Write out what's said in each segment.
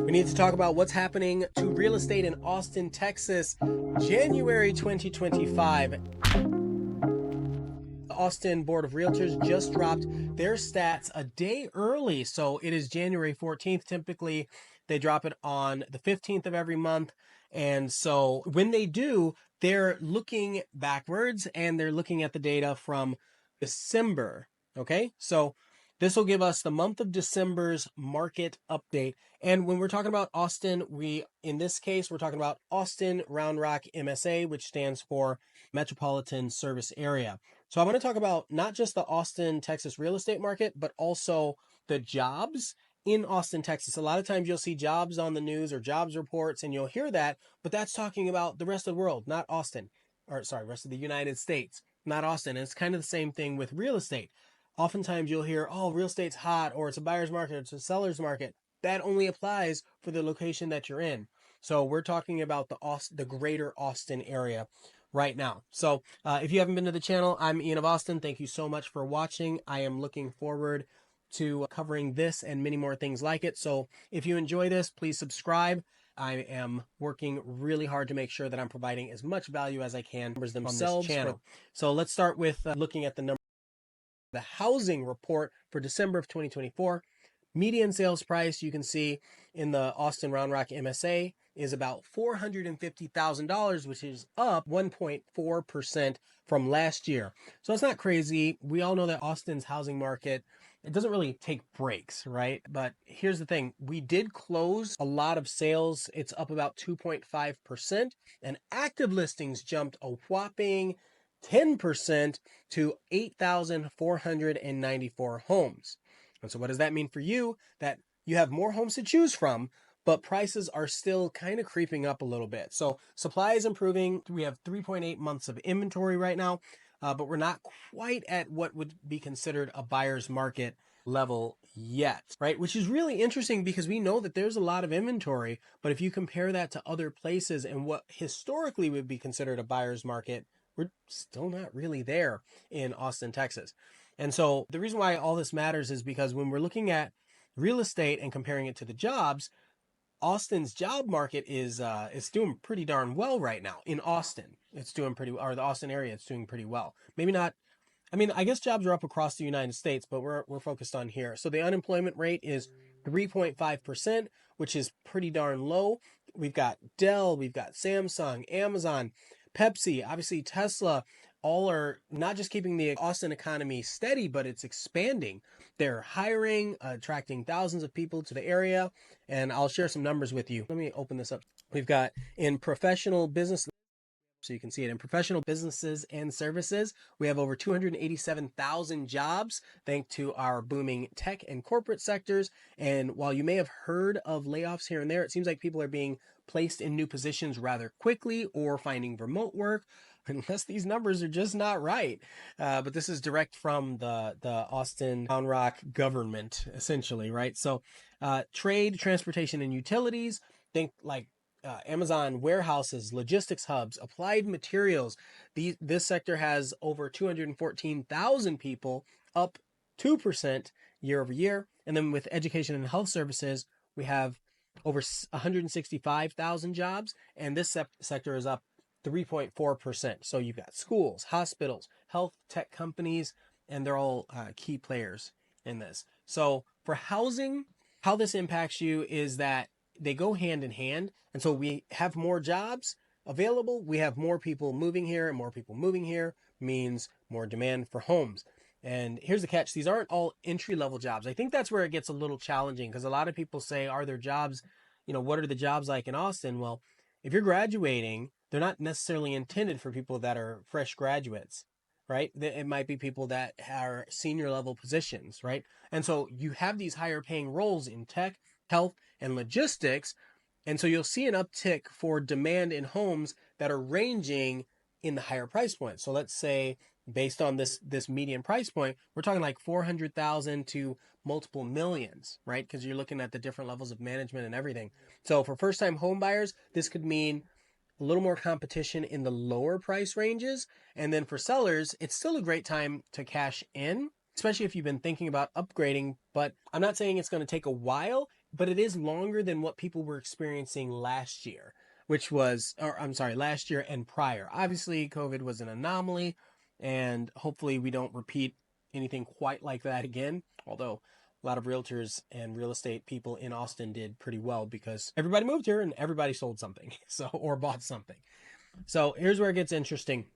We need to talk about what's happening to real estate in Austin, Texas, January 2025. The Austin Board of Realtors just dropped their stats a day early. So it is January 14th. Typically, they drop it on the 15th of every month. And so when they do, they're looking backwards and they're looking at the data from December. Okay. So this will give us the month of December's market update. And when we're talking about Austin, in this case, we're talking about Austin Round Rock MSA, which stands for Metropolitan Service Area. So I want to talk about not just the Austin, Texas real estate market, but also the jobs in Austin, Texas. A lot of times you'll see jobs on the news or jobs reports and you'll hear that, but that's talking about the rest of the world, not Austin, or sorry, rest of the United States, not Austin. And it's kind of the same thing with real estate. Oftentimes you'll hear, oh, real estate's hot, or it's a buyer's market, or it's a seller's market. That only applies for the location that you're in. So we're talking about the greater Austin area right now. So if you haven't been to the channel, I'm Ian of Austin. Thank you so much for watching. I am looking forward to covering this and many more things like it. So if you enjoy this, please subscribe. I am working really hard to make sure that I'm providing as much value as I can on this channel. So let's start with looking at the housing report for December of 2024. Median sales price, you can see in the Austin Round Rock MSA, is about $450,000, which is up 1.4% from last year. So it's not crazy. We all know that Austin's housing market, it doesn't really take breaks, right? But here's the thing. We did close a lot of sales. It's up about 2.5%, and active listings jumped a whopping 10% to 8,494 homes. And so what does that mean for you? That you have more homes to choose from, but prices are still kind of creeping up a little bit. So supply is improving. We have 3.8 months of inventory right now, but we're not quite at what would be considered a buyer's market level yet, right? Which is really interesting because we know that there's a lot of inventory, but if you compare that to other places and what historically would be considered a buyer's market, we're still not really there in Austin, Texas. And so the reason why all this matters is because when we're looking at real estate and comparing it to the jobs, Austin's job market is it's doing pretty darn well right now. In Austin, it's doing pretty, or the Austin area, it's doing pretty well. Maybe not. I mean, I guess jobs are up across the United States, but we're focused on here. So the unemployment rate is 3.5%, which is pretty darn low. We've got Dell, we've got Samsung, Amazon, Pepsi, obviously Tesla, all are not just keeping the Austin economy steady, but it's expanding. They're hiring, attracting thousands of people to the area, and I'll share some numbers with you. Let me open this up. We've got in professional business, so you can see it in professional businesses and services, we have over 287,000 jobs thanks to our booming tech and corporate sectors. And while you may have heard of layoffs here and there, it seems like people are being placed in new positions rather quickly or finding remote work, unless these numbers are just not right. But this is direct from the Austin Round Rock government, essentially, right? So trade, transportation, and utilities, think like Amazon warehouses, logistics hubs, applied materials. This sector has over 214,000 people, up 2% year over year. And then with education and health services, we have over 165,000 jobs, and this sector is up 3.4%. So you've got schools, hospitals, health tech companies, and they're all key players in this. So for housing, how this impacts you is that they go hand in hand. And so we have more jobs available. We have more people moving here, and more people moving here means more demand for homes. And here's the catch. These aren't all entry-level jobs. I think that's where it gets a little challenging because a lot of people say, are there jobs, what are the jobs like in Austin? Well, if you're graduating, they're not necessarily intended for people that are fresh graduates, right? It might be people that are senior level positions, right? And so you have these higher paying roles in tech, health, and logistics. And so you'll see an uptick for demand in homes that are ranging in the higher price point. So let's say based on this median price point, we're talking like 400,000 to multiple millions, right? Because you're looking at the different levels of management and everything. So for first time home buyers, this could mean a little more competition in the lower price ranges. And then for sellers, it's still a great time to cash in, especially if you've been thinking about upgrading. But I'm not saying it's going to take a while. but it is longer than what people were experiencing last year, which was, or I'm sorry, last year and prior. Obviously, COVID was an anomaly, and hopefully we don't repeat anything quite like that again. Although a lot of realtors and real estate people in Austin did pretty well because everybody moved here and everybody sold something, so or bought something. So here's where it gets interesting.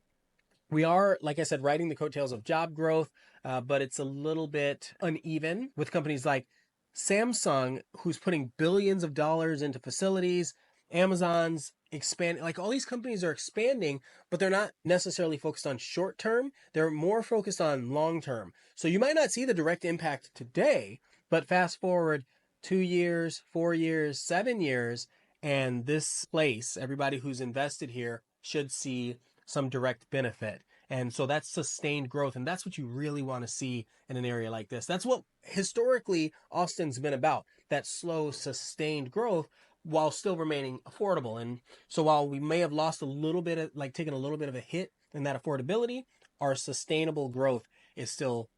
We are, like I said, riding the coattails of job growth, but it's a little bit uneven with companies like Samsung, who's putting billions of dollars into facilities. Amazon's expanding, like all these companies are expanding, but they're not necessarily focused on short term. They're more focused on long term. So you might not see the direct impact today, but fast forward 2 years, 4 years, 7 years, and this place, everybody who's invested here should see some direct benefit. And so that's sustained growth. And that's what you really want to see in an area like this. That's what historically Austin's been about, that slow, sustained growth while still remaining affordable. And so while we may have lost a little bit of, like taken a little bit of a hit in that affordability, our sustainable growth is still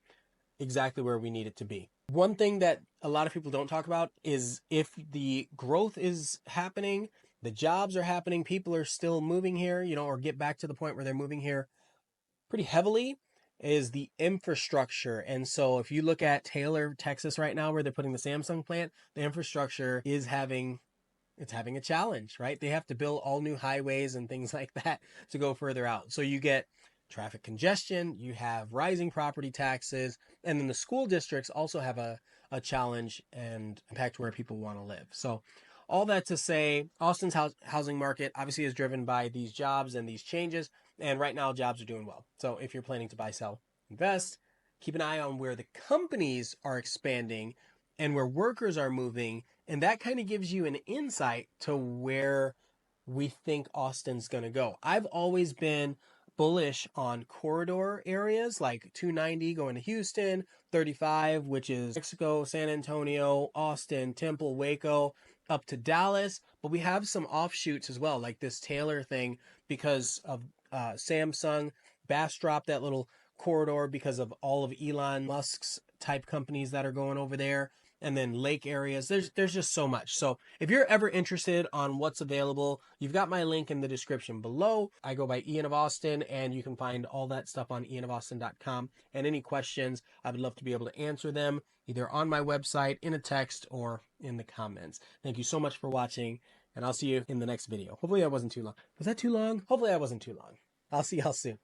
exactly where we need it to be. One thing that a lot of people don't talk about is if the growth is happening, the jobs are happening, people are still moving here, or get back to the point where they're moving here pretty heavily, is the infrastructure. And so if you look at Taylor, Texas right now, where they're putting the Samsung plant, the infrastructure is having a challenge, right? They have to build all new highways and things like that to go further out. So you get traffic congestion, you have rising property taxes, and then the school districts also have a challenge and impact where people want to live. So all that to say, Austin's housing market obviously is driven by these jobs and these changes. And right now, jobs are doing well. So if you're planning to buy, sell, invest, keep an eye on where the companies are expanding and where workers are moving. And that kind of gives you an insight to where we think Austin's going to go. I've always been bullish on corridor areas like 290 going to Houston, 35, which is Mexico, San Antonio, Austin, Temple, Waco, up to Dallas. But we have some offshoots as well, like this Taylor thing because of Samsung. Bastrop, that little corridor, because of all of Elon Musk's type companies that are going over there. And then lake areas. There's just so much. So if you're ever interested on what's available, you've got my link in the description below. I go by Ian of Austin, and you can find all that stuff on ianofAustin.com. And any questions, I would love to be able to answer them either on my website, in a text, or in the comments. Thank you so much for watching, and I'll see you in the next video. Hopefully that wasn't too long. Was that too long? Hopefully that wasn't too long. I'll see y'all soon.